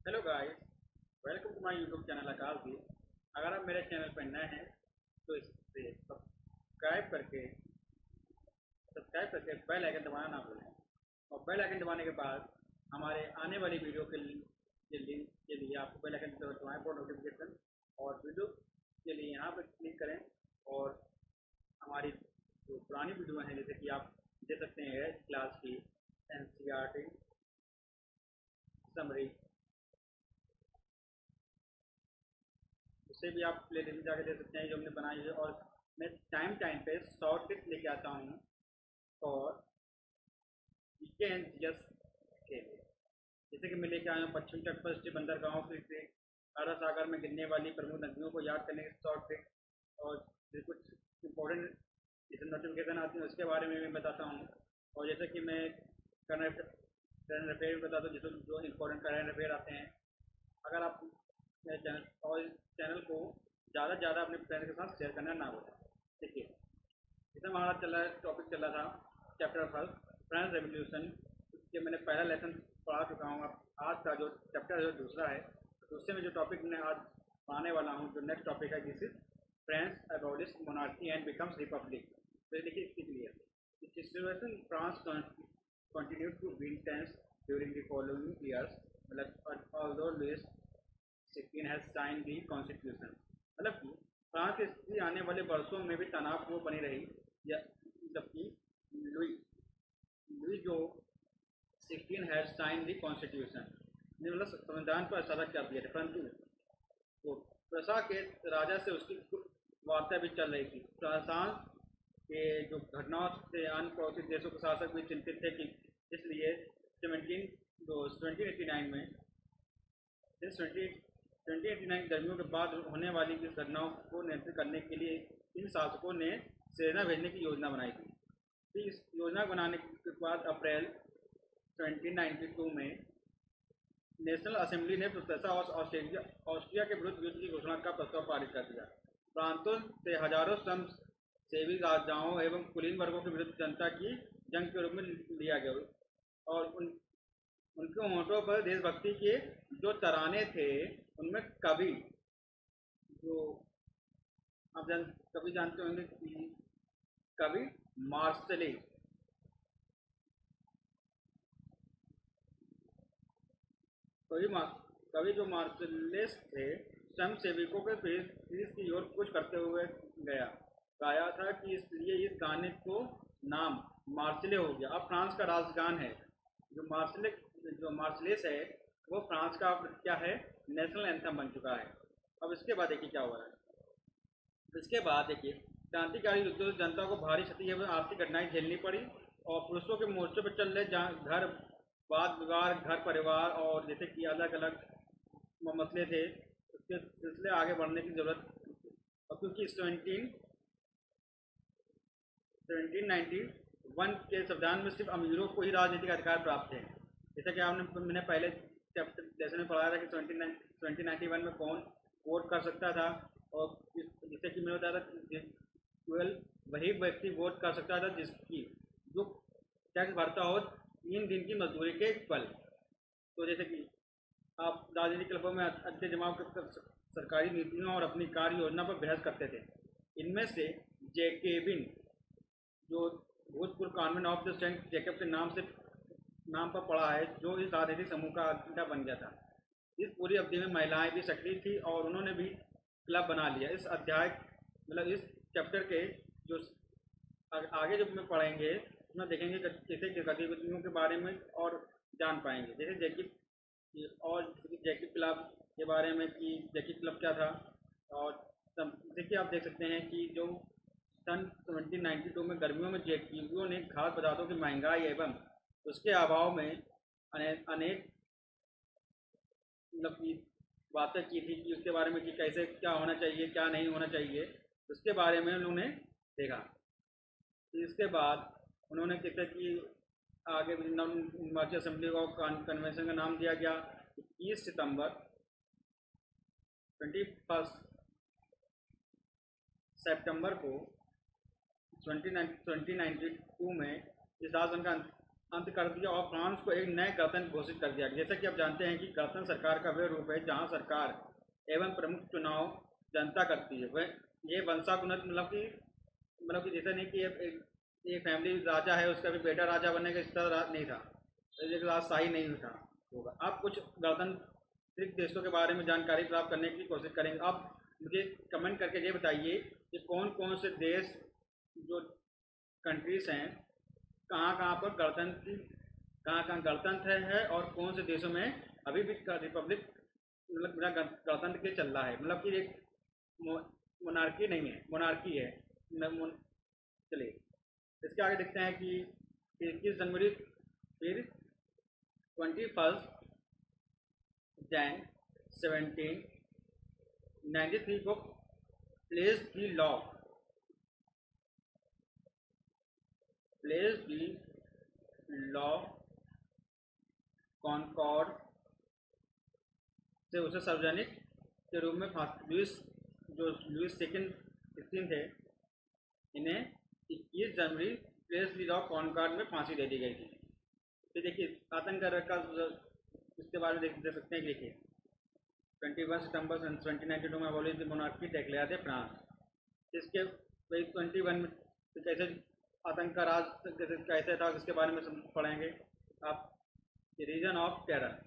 Hello guys, welcome to my YouTube channel Aakash भी। अगर आप मेरे चैनल पर नए हैं तो इसे सब्सक्राइब करके बेल आइकन दबाना ना भूलें। और बेल आइकन दबाने के बाद हमारे आने वाली वीडियो के लिए आपको बेल आइकन दबाएं फॉर नोटिफिकेशन। और वीडियो के लिए यहाँ पर क्लिक करें। और हमारी जो पुरानी वीडियो हैं जैसे कि आप दे सकते हैं क्लास की एनसीईआरटी समरी, उसे भी आप प्ले लिस्ट में जाकर दे सकते हैं जो हमने बनाई है। और मैं टाइम टाइम पे शॉर्ट टिप्स लेके आता हूँ और जीके एंड जीएस के लिए। जैसे कि मैं लेके आया हूँ पश्चिम तट पर स्थित बंदरगाहों की ट्रिक, अरब सागर में गिरने वाली प्रमुख नदियों को याद करने की शॉर्ट ट्रिक, और जो कुछ इम्पोर्टेंट जैसे नोटिफिकेशन आती है उसके बारे में मैं बताता हूँ। और जैसे कि मैं करंट अफेयर भी बताता हूँ, जैसे जो इम्पोर्टेंट करंट अफेयर आते हैं। अगर आप मेरे चैनल और इस चैनल को ज़्यादा से ज़्यादा अपने फ्रेंड के साथ शेयर करना ना भूलें। देखिए, जैसे हमारा टॉपिक चल रहा था चैप्टर फर्स्ट फ्रेंच रेवोल्यूशन। उसके मैंने पहला लेसन पढ़ा चुका हूँ। अब आज का जो चैप्टर जो दूसरा है, तो उससे मैं जो टॉपिक मैं आज पढ़ाने वाला हूँ, जो नेक्स्ट टॉपिक है this is France abolish monarchy and becomes Republic. तो देखिए इसके लिए The situation in France continued to be tense during the following years, मतलब although Louis XVI has signed the constitution, मतलब कि फ्रांस की स्थिति आने वाले वर्षों में भी तनावपूर्ण बनी रही। या जबकि लुई लुई जो 16 हैज साइन द कॉन्स्टिट्यूशन ने मतलब संविधान पर हस्ताक्षर कर दिया था, परंतु वो प्रशा के राजा से उसकी वार्ता भी चल रही थी। फ्रांस के जो घटनाओं से अन्य पड़ोसी देशों के शासक भी चिंतित थे कि इसलिए 1789 में से 1789 गर्मियों के बाद होने वाली इस घटनाओं को नियंत्रित करने के लिए इन शासकों ने सेना भेजने की योजना बनाई थी। फिर इस योजना बनाने के बाद अप्रैल 1792 में नेशनल असेंबली ने प्रोसेसा और ऑस्ट्रिया के विरुद्ध युद्ध की घोषणा का प्रस्ताव पारित कर दिया। प्रांतों से हजारों श्रम सेवी राजाओं एवं कुलीन वर्गों के विरुद्ध जनता की जंग के रूप में लिया गया। और उनके होंठों पर देशभक्ति के जो तराने थे, उनमें कवि जो आप कवि जानते होंगे कि कवि मार्शले कवि कवि जो मार्शलेस थे, स्वयं सेवकों के पेश की ओर कुछ करते हुए गाया था कि इसलिए इस गाने को नाम मार्शले हो गया। अब फ्रांस का राष्ट्रगान है जो मार्शलेस है, वो फ्रांस का अब क्या है, नेशनल एंथम बन चुका है। अब इसके बाद देखिए क्या हुआ है। इसके बाद देखिए क्रांतिकारी युद्धों से जनता को भारी क्षति एवं आर्थिक घटनाएं झेलनी पड़ी। और पुरुषों के मोर्चे पर चल रहे जहाँ घर वाद विवाद, घर परिवार और जैसे कि अलग अलग मसले थे, उसके सिलसिले आगे बढ़ने की जरूरत। और क्योंकि 1791 के संविधान में सिर्फ अमीरों को ही राजनीतिक अधिकार प्राप्त थे। जैसा कि मैंने पहले चैप्टर लेसन में पढ़ाया था कि 1791 में कौन वोट कर सकता था। और जैसे कि मैंने बताया था केवल वही व्यक्ति वोट कर सकता था जिसकी जो टैक्स भरता हो 3 दिन की मजदूरी के बल। तो जैसे कि आप राजनीतिक क्लबों में अड्डे जमाव कर सरकारी नीतियों और अपनी कार्य योजना पर बहस करते थे। इनमें से जैकेबिन जो भूतपूर्व convent of the Saint Jacob के नाम पर पड़ा है, जो इस राजनीतिक समूह का अड्डा बन गया था। इस पूरी अवधि में महिलाएं भी सक्रिय थी और उन्होंने भी क्लब बना लिया। इस अध्याय मतलब इस चैप्टर के जो आगे जो में पढ़ेंगे उसमें देखेंगे जैसे गतिविधियों के बारे में और जान पाएंगे। जैसे जैकिब क्लब के बारे में कि जैकिब क्लब क्या था। और जैसे कि आप देख सकते हैं कि जो सन 1792 में गर्मियों में जैकिबियों ने खाद्य पदार्थों की महंगाई एवं उसके अभाव में अनेक मतलब की बातें की थी कि उसके बारे में कि कैसे क्या होना चाहिए क्या नहीं होना चाहिए, उसके बारे में उन्होंने देखा। तो इसके बाद उन्होंने जैसे कि आगे यूनिवर्सिटी असेंबली ऑफ कन्वेंशन का नाम दिया गया 21 सितंबर 21 सितंबर को 2092 में इस शासन का अंत कर दिया और फ्रांस को एक नए गणतंत्र घोषित कर दिया। जैसा कि आप जानते हैं कि गणतंत्र सरकार का वह रूप है जहां सरकार एवं प्रमुख चुनाव जनता करती है। वह ये वंशानुगत मतलब कि जैसा नहीं कि एक फैमिली राजा है उसका भी बेटा राजा बनने का इस तरह नहीं था, एक राजशाही नहीं था होगा। आप कुछ गणतांत्रिक देशों के बारे में जानकारी प्राप्त करने की कोशिश करेंगे। आप मुझे कमेंट करके ये बताइए कि कौन कौन से देश जो कंट्रीज हैं कहाँ कहाँ पर गणतंत्र कहाँ कहाँ गणतंत्र है और कौन से देशों में अभी भी रिपब्लिक मतलब बिना गणतंत्र के चल रहा है, मतलब कि एक मोनार्की नहीं है, मोनार्की है। चलिए इसके आगे देखते हैं कि 21 जनवरी फिर 21 जैन 1793 को प्लेस दी लॉ कॉनकॉर्ड से उसे सार्वजनिक के रूप में लुइस सेकंड 16 थे, इन्हें 21 जनवरी प्लेस दी लॉ कॉनकॉर्ड में फांसी दे दी गई थी। तो देखिए आतंक का इसके बारे में देख सकते हैं। देखिए 21 सितंबर 1792 में abolish the monarchy declare the France. इसके वही 21 में कैसे आतंक का राज कैसे था इसके बारे में पढ़ेंगे आप। रीजन ऑफ टेरर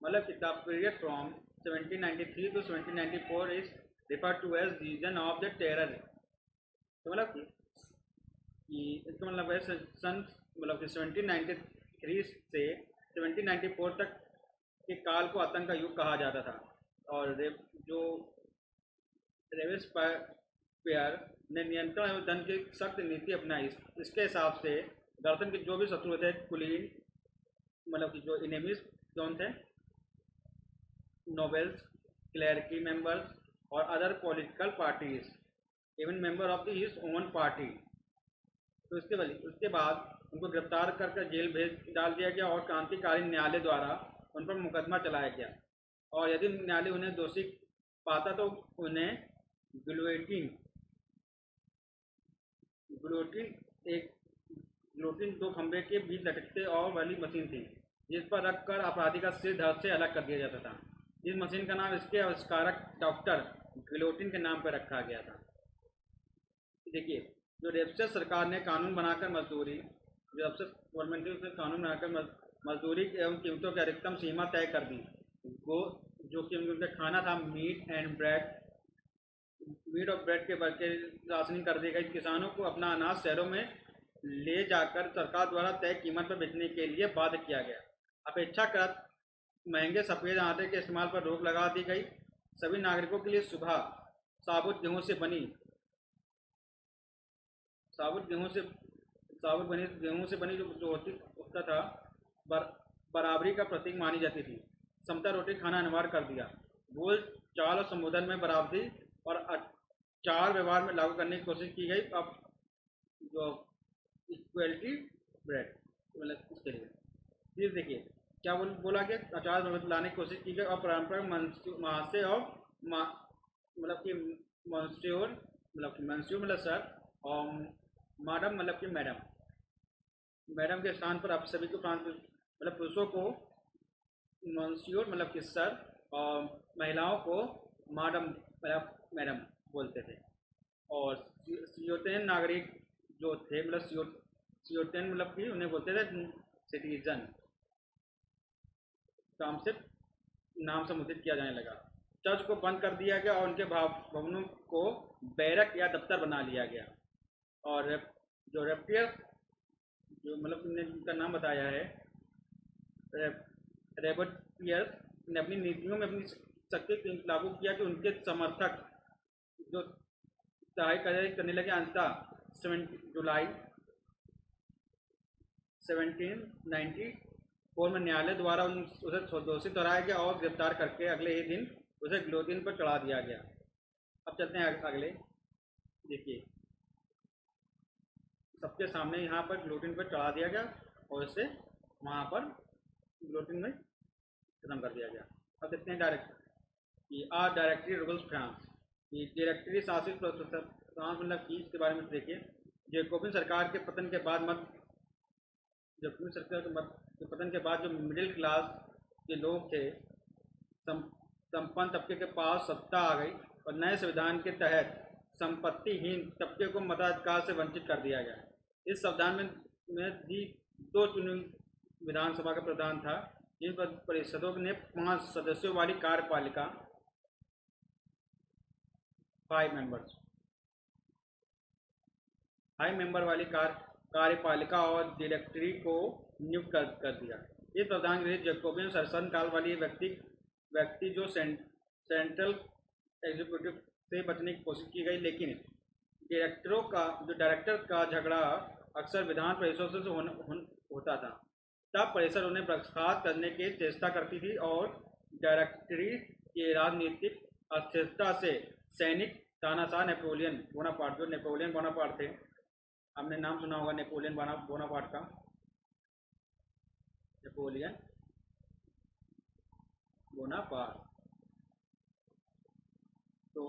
मतलब कि the period from 1793 to 1794 is referred to as reign of the terror. तो मतलब कि इसका मतलब है सन मतलब कि 1793 से 1794 तक के काल को आतंक का युग कहा जाता था। और जो रेबेस्पियर ने नियंत्रण एवं धन की सख्त नीति अपनाई। इसके हिसाब से गणतंत्र के जो भी शत्रु थे कुलीन मतलब कि जो इनेमीज कौन थे, नोबेल्स, क्लर्की मेंबर्स और other political parties even member of the his own party. तो उसके बाद उनको गिरफ्तार कर जेल भेज डाल दिया गया और क्रांतिकारी न्यायालय द्वारा उन पर मुकदमा चलाया गया। और यदि न्यायालय उन्हें दोषी पाता तो उन्हें गिलोटिन गिलोटिन 2 खंभे के बीच लटकते और वाली मशीन थी जिस पर रखकर अपराधी का सिर धड़ से अलग कर दिया जाता था। इस मशीन का नाम इसके आविष्कारक डॉक्टर गिलोटिन के नाम पर रखा गया था। देखिए जो रेबस्टर सरकार ने कानून बनाकर मजदूरी गवर्नमेंट ने उसने कानून बनाकर मजदूरी एवं कीमतों की अधिकतम सीमा तय कर दी। वो जो कि उनका खाना था मीट और ब्रेड के बल्कि राशनिंग कर दी गई। किसानों को अपना अनाज शहरों में ले जाकर सरकार द्वारा तय कीमत पर बेचने के लिए बाध्य किया गया। अपेक्षाकृत महंगे सफ़ेद आटे के इस्तेमाल पर रोक लगा दी गई। सभी नागरिकों के लिए सुबह साबुत गेहूं से बनी जो होती उसका था बराबरी का प्रतीक मानी जाती थी। समता रोटी खाना अनिवार्य कर दिया। बोल चाल और संबोधन में बराबरी और आचार व्यवहार में लागू करने की कोशिश की गई। अब जो इक्वलिटी ब्रेड मतलब इसके लिए फिर देखिए क्या बोला गया, आचार लाने की कोशिश की गई और पारंपरिक महाशय और मतलब कि मंस्योर मतलब सर और मैडम मतलब कि मैडम के स्थान पर आप सभी को मतलब पुरुषों को मंस्योर मतलब कि सर और महिलाओं को मैडम बोलते थे। और सियोतेन नागरिक जो थे मतलब सियोतेन मतलब कि उन्हें बोलते थे सिटीजन। काम से नाम संबोधित किया जाने लगा। चर्च को बंद कर दिया गया और उनके भवनों को बैरक या दफ्तर बना लिया गया। और जो रेप्टियर जो मतलब उनका नाम बताया है रेबर्टियर ने अपनी नीतियों में अपनी शक्ति लागू किया कि उनके समर्थक जो तय करने लगे। अंततः 7 जुलाई 1794 में न्यायालय द्वारा उसे दोषी ठहराया गया और गिरफ्तार करके अगले ही दिन उसे गिलोटिन पर चढ़ा दिया गया। अब चलते हैं अगले। देखिए सबके सामने यहाँ पर गिलोटिन पर चढ़ा दिया गया और इसे वहाँ पर गिलोटिन में खत्म कर दिया गया। अब देखते हैं डायरेक्टरी रूल्स फ्रांस। ये डायरेक्टरी शासित फ्रांस मतलब कि इसके बारे में देखिए। जैकोबिन सरकार के पतन के बाद जब कम्युनिस्ट सरकार के पतन के बाद जो मिडिल क्लास के लोग थे, सम, संपन्न तबके के पास सत्ता आ गई और नए संविधान के तहत संपत्तिहीन तबके को मताधिकार से वंचित कर दिया गया। इस संविधान में भी 2 चुनी विधानसभा का प्रावधान था, जिन परिषदों ने 5 सदस्यों वाली कार्यपालिका 5 मेंबर्स 5 मेंबर वाली कार्यपालिका और डायरेक्टरी को नियुक्त कर दिया। इस प्रावधान के जैकोबियन शासनकाल वाली व्यक्ति जो सेंट्रल एग्जीक्यूटिव से बचने की कोशिश की गई, लेकिन डायरेक्टर का झगड़ा अक्सर विधान परिषद से होता था। तब परिषद उन्हें बर्खास्त करने की चेष्टा करती थी और डायरेक्टरी की राजनीतिक अस्थिरता से सैनिक तानाशाह नेपोलियन बोनापार्ट, जो नेपोलियन बोनापार्ट थे, आपने नाम सुना होगा नेपोलियन बोनापार्ट का, नेपोलियन बोनापार्ट। तो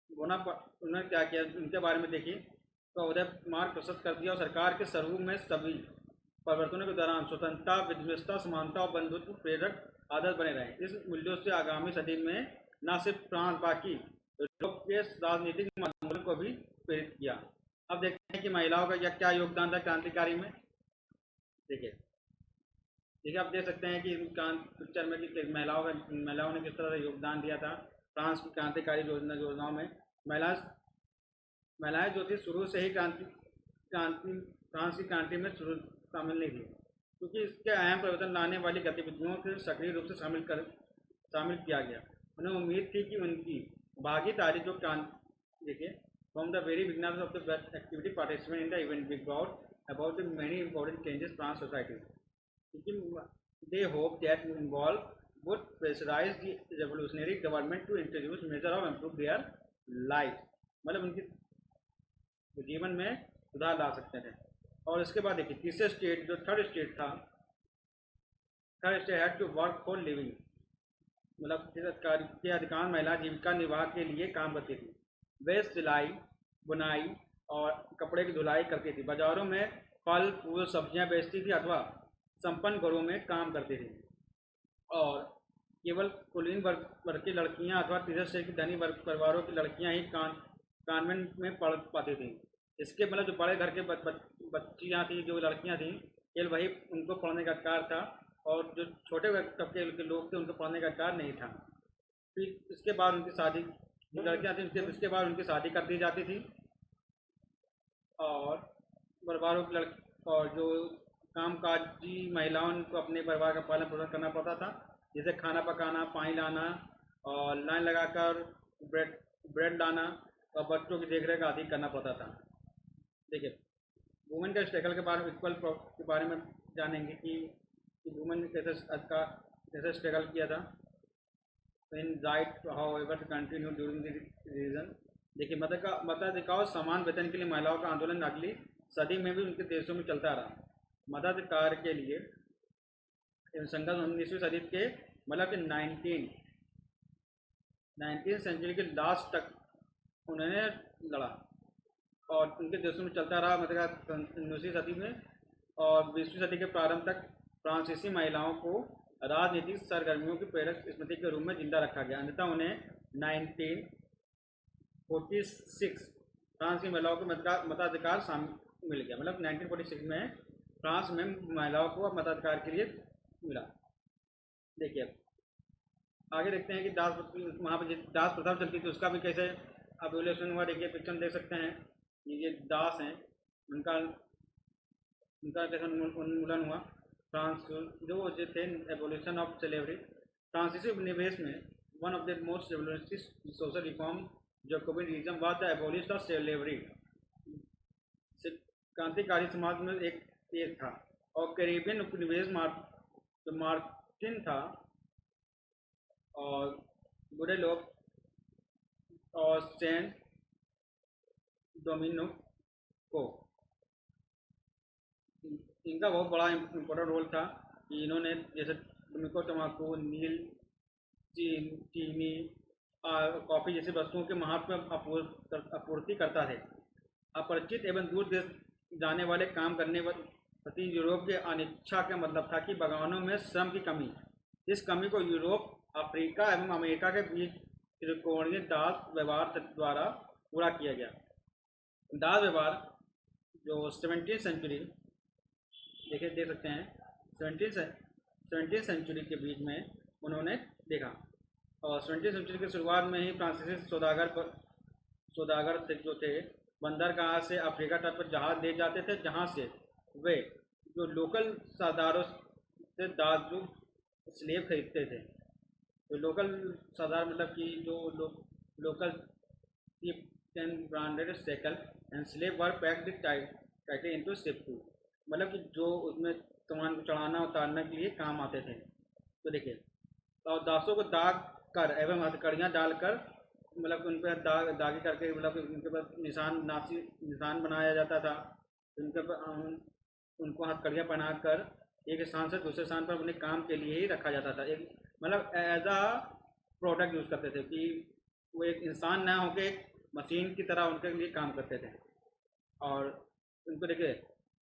बोनापार्ट उन्होंने क्या किया, उनके बारे में देखिए, तो उदय मार्ग प्रशस्त कर दिया और सरकार के स्वरूप में सभी परिवर्तनों के दौरान स्वतंत्रता, विद्वेषता, समानता और बंधुत्व प्रेरक आदत बने रहे। इस मूल्यों से आगामी सदी में न सिर्फ फ्रांस बाकी यूरोप के राजनीतिक आंदोलन को भी प्रेरित किया। अब देखते हैं कि महिलाओं का क्या योगदान था क्रांतिकारी में। देखिए आप देख सकते हैं कि पिक्चर में कि महिलाओं ने किस तरह से योगदान दिया था फ्रांस की क्रांतिकारी योजनाओं में। महिलाएं जो थी शुरू से ही फ्रांस की क्रांति में शामिल नहीं थी, क्योंकि इसके अहम परिवर्तन लाने वाली गतिविधियों को सक्रिय रूप से शामिल किया गया। उन्हें उम्मीद थी कि उनकी भागीदारी जो देखिए, from the very beginning of the activity participate in the event we brought about the many important changes France society, क्योंकि they hope that involve would pressurize the revolutionary government to introduce measure of improve their life, मतलब उनकी जीवन में सुधार ला सकते थे। और इसके बाद देखिए तीसरे स्टेट जो third state had to work for living, मतलब के अधिकांश महिला जीविका निर्वाह के लिए काम करती थी। वे सिलाई, बुनाई और कपड़े की धुलाई करती थी, बाजारों में फल फूल सब्जियां बेचती थी अथवा संपन्न घरों में काम करती थी। और केवल कुलीन वर्ग की लड़कियां अथवा तीसरे श्रेणी की धनी वर्ग परिवारों की लड़कियां ही कॉन्वेंट में पढ़ पाती थी। इसके मतलब जो बड़े घर के बच्चियां थी, जो लड़कियां थी, केवल वही उनको पढ़ने का अधिकार था, और जो छोटे तबके के लोग थे उनको पढ़ने का अधिकार नहीं था। फिर इसके बाद उनकी शादी, जो लड़कियां थी इसके बाद उनकी शादी कर दी जाती थी, और परिवारों की और जो कामकाजी महिलाओं को अपने परिवार का पालन पोषण करना पड़ता था, जैसे खाना पकाना, पानी लाना और लाइन लगाकर ब्रेड लाना और बच्चों की देखरेख आदि करना पड़ता था। देखिए वुमेन का स्ट्रगल के बारे में जानेंगे कि वुमेन ने कैसे स्ट्रगल किया था। In right however continue during the reign. देखिए मताधिकार और समान वेतन के लिए महिलाओं का आंदोलन अगली सदी में भी उनके देशों में चलता रहा। मताधिकार के लिए संघर्ष 19वीं सदी के मतलब कि 19th सेंचुरी के लास्ट तक उन्होंने लड़ा और उनके देशों में चलता रहा। मतलब 19वीं सदी में और 20वीं सदी के प्रारंभ तक फ्रांसीसी महिलाओं को राजनीतिक सरगर्मियों की प्रेरक स्मृति के रूप में जिंदा रखा गया। अन्यथा उन्हें 1946 फ्रांस की महिलाओं को मताधिकार मिल गया। मतलब 1946 में फ्रांस में महिलाओं को मताधिकार के लिए मिला। देखिए आगे देखते हैं कि वहाँ पर दास प्रथा चलती थी, उसका भी कैसे एवोल्यूशन हुआ। देखिए पिक्चर देख सकते हैं, ये दास हैं, उनका कैसे उन्मूलन हुआ। फ्रांस जो थे एवोल्यूशन ऑफ स्लेवरी। फ्रांसीसी उपनिवेश में one of the most revolutionary social reform Jacobinism was the abolition of slavery. क्रांतिकारी समाज में एक था। और कैरेबियन उपनिवेश जो मार्टिन था और बुरे लोग और सेंट डोमिनिक को, इनका बहुत बड़ा इम्पोर्टेंट रोल था कि इन्होंने जैसे डोमिनिको तम्बाकू, नील, चीनी, कॉफ़ी जैसी वस्तुओं के महत्व आपूर्ति करता है। अपरिचित एवं दूर देश जाने वाले काम करने प्रति यूरोप के अनिच्छा का मतलब था कि बागानों में श्रम की कमी। इस कमी को यूरोप, अफ्रीका एवं अमेरिका के बीच त्रिकोणीय दास व्यवहार द्वारा पूरा किया गया। दास व्यवहार जो 17वीं सेंचुरी देख सकते हैं, 17वीं सेंचुरी के बीच में उन्होंने देखा। और 17वीं सेंचुरी की शुरुआत में ही फ्रांसीसी सौदागर जो थे बंदरगाह से अफ्रीका तट पर जहाज ले जाते थे, जहां से वे जो लोकल सरदारों से दास जो स्लेव खरीदते थे। तो लोकल सरदार मतलब कि जो local branded shackled and slave were packed tightly into ship to, मतलब कि जो उसमें सामान को चढ़ाना उतारने के लिए काम आते थे। तो देखिए, और दासों को दाग कर एवं हथकड़ियाँ डालकर, मतलब उन पर दागी करके, मतलब उनके पर निशान बनाया जाता था। उनके पर उनको हथकड़ियाँ पहनाकर एक स्थान से दूसरे स्थान पर अपने काम के लिए ही रखा जाता था। एक मतलब एज अ प्रोडक्ट यूज़ करते थे कि वो एक इंसान ना होकर एक मशीन की तरह उनके लिए काम करते थे। और उनको देखिए,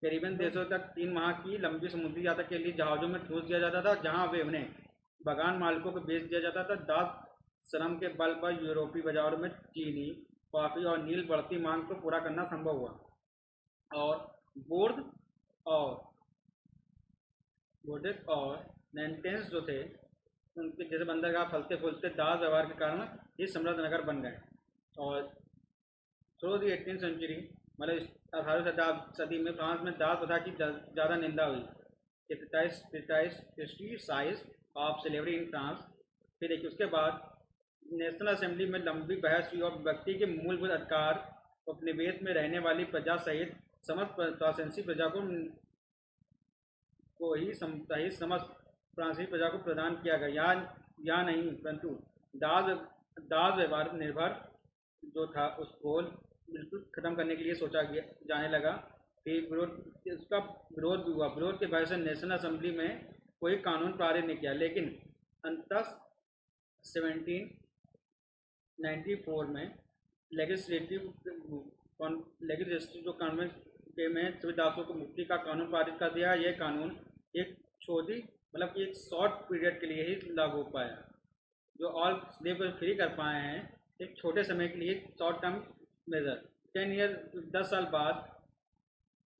करीबन देशों तक 3 माह की लंबी समुद्री यात्रा के लिए जहाज़ों में ठूस दिया जाता था, जहां वे उन्हें बागान मालिकों को बेच दिया जाता था। दास श्रम के बल पर यूरोपीय बाजारों में चीनी, कॉफ़ी और नील बढ़ती मांग को पूरा करना संभव हुआ। और बोर्ड और नेंटेंस जो थे, उनके जैसे बंदरगाह फलते फूलते दास व्यवहार के कारण ये समृद्ध नगर बन गए। और थ्रू दी 18वीं सेंचुरी, मतलब 18वीं सदी में फ्रांस में दास प्रथा की ज़्यादा निंदा हुई। Criticise of slavery in France. फिर देखिए, उसके बाद नेशनल असेंबली में लंबी बहस हुई और व्यक्ति के मूलभूत अधिकार उपनिवेश में रहने वाली प्रजा सहित समस्त फ्रांसीसी प्रजा को ही समस्त फ्रांसीसी प्रजा को प्रदान किया गया, या नहीं, परंतु दास व्यवहार निर्भर जो था उसको बिल्कुल ख़त्म करने के लिए सोचा जाने लगा। फिर इसका विरोध भी हुआ। विरोध के वजह से नेशनल असेंबली में कोई कानून पारित नहीं किया, लेकिन अंततः 1794 में लेजिस्लेटिव जो कानून में सभी दासों को मुक्ति का कानून पारित कर दिया। यह कानून एक छोटी, मतलब कि एक शॉर्ट पीरियड के लिए ही लागू हो पाया। जो ऑल स्लेव को फ्री कर पाए हैं एक छोटे समय के लिए, शॉर्ट टर्म मेजर। 10 ईयर 10 साल बाद,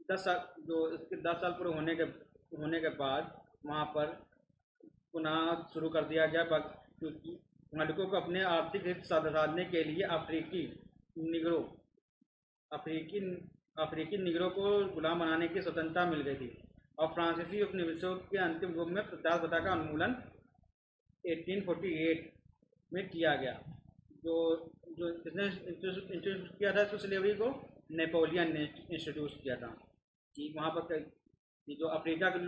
10 साल जो इसके 10 साल पूरे होने के बाद वहाँ पर पुनः शुरू कर दिया गया, क्योंकि मालिकों को अपने आर्थिक हित साधने के लिए अफ्रीकी निगरों को गुलाम बनाने की स्वतंत्रता मिल गई थी। और फ्रांसीसी उपनिवेशों के अंतिम रूप में दास प्रथा का उन्मूलन 1848 में किया गया। जो किसने इंट्रोड्यूस किया था इसको, स्लेवरी को? नेपोलियन ने इंट्रोड्यूस किया था। कि वहाँ पर जो अफ्रीका के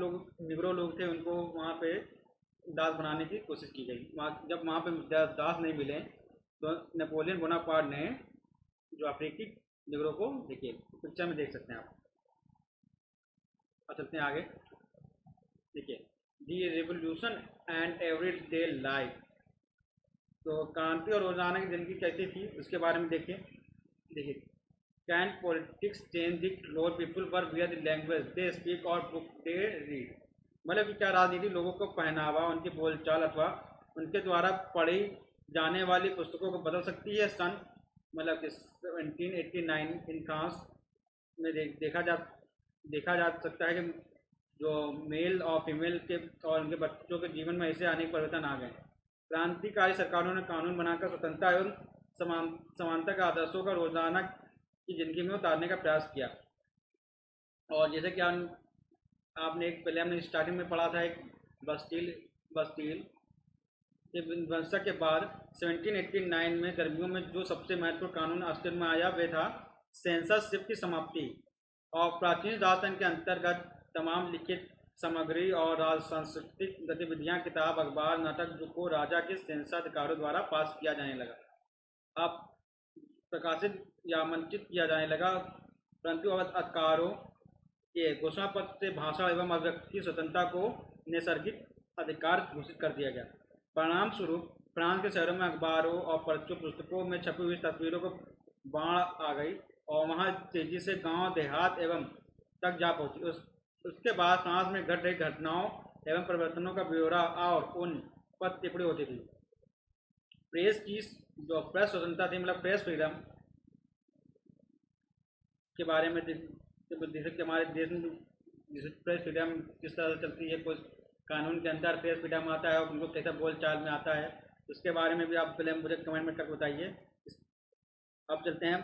निगरो लोग थे उनको वहाँ पे दास बनाने की कोशिश की गई। जब वहाँ पे दास नहीं मिले तो नेपोलियन बोनापार्ट ने जो अफ्रीकी निगरों को, देखिए पिक्चर में देख सकते हैं आप। अब चलते हैं आगे। देखिए, दी रिवोल्यूशन एंड एवरीडे लाइफ। तो क्रांति और रोजाना की जिंदगी कैसी थी उसके बारे में देखिए। Can politics change the cloth people were wear the language they speak और बुक दे रीड। मतलब कि क्या राजनीति लोगों को पहनावा, उनकी बोलचाल अथवा उनके द्वारा पढ़ी जाने वाली पुस्तकों को बदल सकती है। मतलब कि 1789 इन फ्रांस में देखा जा सकता है कि जो मेल और फीमेल के और उनके बच्चों के जीवन में ऐसे अनेक परिवर्तन आ गए। क्रांतिकारी सरकारों ने कानून बनाकर स्वतंत्रता एवं समानता के आदर्शों का रोजाना की जिंदगी में उतारने का प्रयास किया। और जैसे कि आपने पहले हमने स्टार्टिंग में पढ़ा था, एक बस्टील के विध्वंस के बाद 1789 में गर्मियों में जो सबसे महत्वपूर्ण कानून अस्तित्व में आया वह था सेंसरशिप की समाप्ति। और प्राचीन राजतंत्र के अंतर्गत तमाम लिखित सामग्री और सांस्कृतिक गतिविधियां, किताब, अखबार, नाटक को राजा के सेंसर द्वारा पास किया जाने लगा। अब प्रकाशित या मंचित किया जाने लगा, परंतु अधिकारों के घोषणा पत्र से भाषा एवं अभिव्यक्ति की स्वतंत्रता को नैसर्गिक अधिकार घोषित कर दिया गया। परिणाम स्वरूप फ्रांस के शहरों में अखबारों और पुस्तकों में छपी हुई तस्वीरों को बाढ़ आ गई और वहाँ तेजी से गांव देहात एवं तक जा पहुँची। उसके बाद फ्रांस में घट रही घटनाओं एवं परिवर्तनों का ब्यौरा और उन पर टिप्पणी होती थी। प्रेस की जो प्रेस स्वतंत्रता थी, मतलब प्रेस फ्रीडम के बारे में जैसे कि हमारे देश में जैसे प्रेस फ्रीडम किस तरह से चलती है, कुछ कानून के अंदर प्रेस फ्रीडम आता है और उनको कैसा बोल चाल में आता है, उसके बारे में भी आप पहले मुझे कमेंट में करके बताइए। अब चलते हैं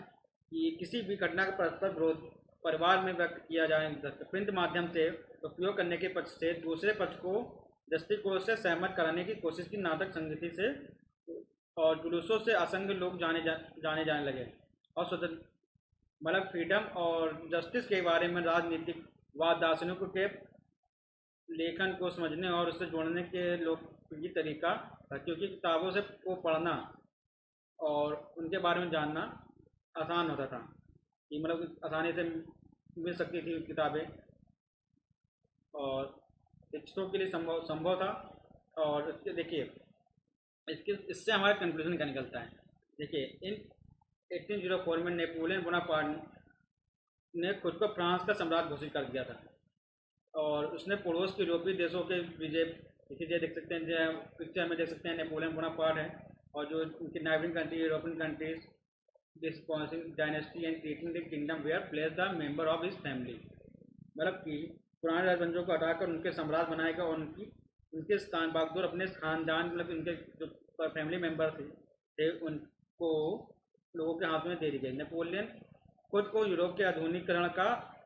कि किसी भी घटना का परस्पर विरोध परिवार में व्यक्त किया जाए प्रिंट माध्यम से उपयोग करने के पक्ष से दूसरे पक्ष को दृष्टिकोण से सहमत कराने की कोशिश की नाटक संगति से और जुलूसों से असंख्य लोग जाने लगे। और स्वतंत्र मतलब फ्रीडम और जस्टिस के बारे में राजनीतिक वाद दार्शनिकों के लेखन को समझने और उससे जोड़ने के लोग ये तरीका था, क्योंकि किताबों से को पढ़ना और उनके बारे में जानना आसान होता था, कि मतलब आसानी से मिल सकती थी किताबें और शिक्षकों के लिए संभव संभव था। और इसके देखिए इसके इससे हमारे कंक्लूजन क्या निकलता है। देखिए इन 1804 में नेपोलियन बोनापार्ट ने खुद को फ्रांस का सम्राट घोषित कर दिया था और उसने पड़ोस के यूरोपीय देशों के विजय देखिए देख सकते हैं, जो पिक्चर में देख सकते हैं नेपोलियन बोनापार्ट है और जो उनकी neighbouring country European countries disposing dynasty and creating the kingdom where place the member of his family, मतलब कि पुराने राजवंशों को हटाकर उनके सम्राट बनाएगा और उनके स्थान बागडोर अपने खानदान मतलब उनके जो फैमिली मेंबर थे उनको लोगों के हाथ में दे दी गई। नेपोलियन खुद को यूरोप के आधुनिकीकरण का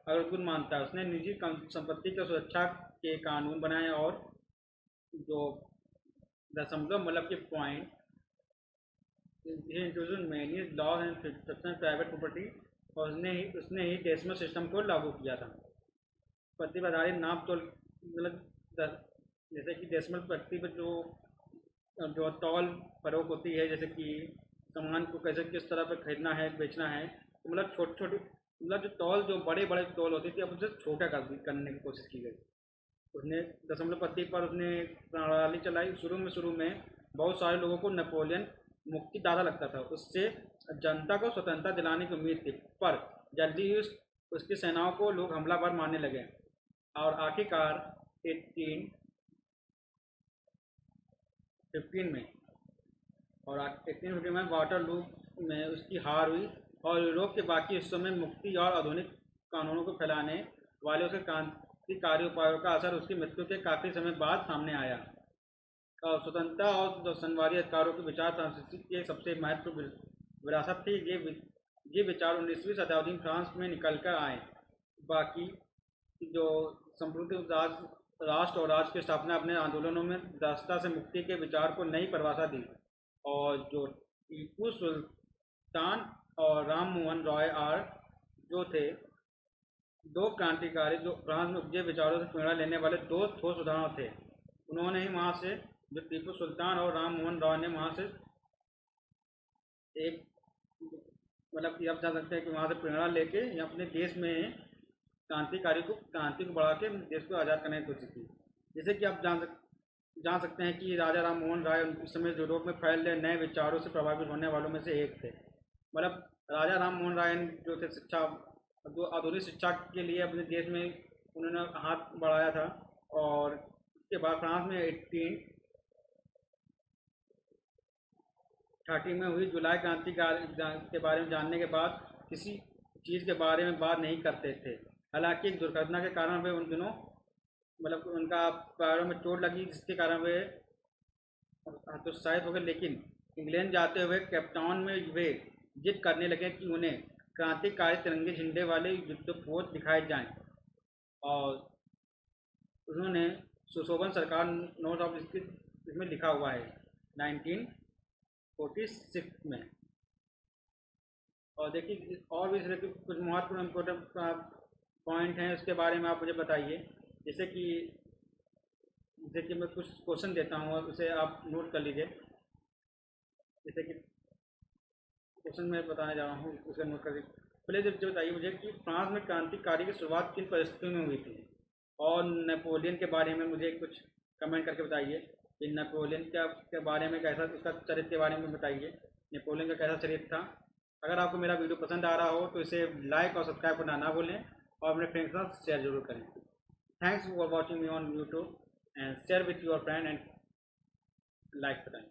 अग्रदूत मानता है। उसने निजी संपत्ति की सुरक्षा के कानून बनाए और जो दशमलव मतलब के point introduce many laws and restriction private property और उसने ही डेसिमल सिस्टम को लागू किया था। पत्ती पर आधारित नाप तोल मतलब जैसे कि डेसिमल पत्ती पर जो तौल फरोख होती है, जैसे कि सामान को कैसे किस तरह पर खरीदना है बेचना है, तो मतलब छोटी छोटी मतलब जो तौल जो बड़े बड़े तौल होती थी अब उसे छोटा करने की कोशिश की गई। उसने दशमलव पत्ती पर उसने प्रणाली चलाई। शुरू में बहुत सारे लोगों को नेपोलियन मुक्तिदाता लगता था, उससे जनता को स्वतंत्रता दिलाने की उम्मीद थी, पर जल्दी ही उसकी सेनाओं को लोग हमलावर मारने लगे और आखिरकार 1815 में 1850 में वाटरलू में उसकी हार हुई और यूरोप के बाकी हिस्सों में मुक्ति और आधुनिक कानूनों को फैलाने वाले उसके क्रांतिकारी उपायों का असर उसकी मृत्यु के काफ़ी समय बाद सामने आया। स्वतंत्रता और जो संवादी अधिकारों के विचार फ्रांसीसी की सबसे महत्वपूर्ण विरासत थी। ये विचार 19वीं शताब्दी में फ्रांस में निकल कर आए। बाकी जो संप्रभुत्व राष्ट्र और राज्य की स्थापना अपने आंदोलनों में दासता से मुक्ति के विचार को नई परिभाषा दी और जो टीपू सुल्तान और राम मोहन रॉय जो थे दो क्रांतिकारी जो फ्रांस में उपजे विचारों से प्रेरणा लेने वाले दो ठोस उदाहरण थे। उन्होंने ही वहाँ से जो टीपू सुल्तान और राम मोहन रॉय ने वहाँ से एक मतलब कि आप जान सकते हैं कि वहाँ से प्रेरणा लेके या अपने देश में क्रांति को बढ़ा के देश को आज़ाद करने की कोशिश की। जैसे कि आप जान सकते हैं कि राजा राम मोहन राय उस समय यूरोप में फैल रहे नए विचारों से प्रभावित होने वालों में से एक थे। मतलब राजा राम मोहन राय जो थे जो आधुनिक शिक्षा के लिए अपने देश में उन्होंने हाथ बढ़ाया था और उसके बाद फ्रांस में 1830 में हुई जुलाई क्रांति के बारे में जानने के बाद किसी चीज़ के बारे में बात नहीं करते थे। हालांकि एक दुर्घटना के कारण वे उन दिनों मतलब उनका पैरों में चोट लगी, जिसके कारण वे हतोत्साहित हो गए, लेकिन इंग्लैंड जाते हुए कैपटाउन में वे जिद करने लगे कि उन्हें क्रांतिकारी तिरंगे झंडे वाले युद्धपोत दिखाए जाएं और उन्होंने सुशोभन सरकार नोट ऑफ इसमें लिखा हुआ है 1946 में। और देखिए और भी कुछ महत्वपूर्ण इम्पोर्टेंट पॉइंट हैं, उसके बारे में आप मुझे बताइए। जैसे कि मैं कुछ क्वेश्चन देता हूँ और उसे आप नोट कर लीजिए। जैसे कि क्वेश्चन मैं बताने जा रहा हूँ उसका नोट कर लीजिए। पहले जो बताइए मुझे कि फ्रांस में क्रांतिकारी की शुरुआत किन परिस्थितियों में हुई थी, और नेपोलियन के बारे में मुझे कुछ कमेंट करके बताइए कि नेपोलियन के बारे में कैसा उसका चरित्र के बारे में बताइए, नेपोलियन का कैसा चरित्र था। अगर आपको मेरा वीडियो पसंद आ रहा हो तो इसे लाइक और सब्सक्राइब करना ना भूलें और अपने फ्रेंड्स के साथ शेयर जरूर करें। Thanks for watching me on YouTube and share with your friend and like button.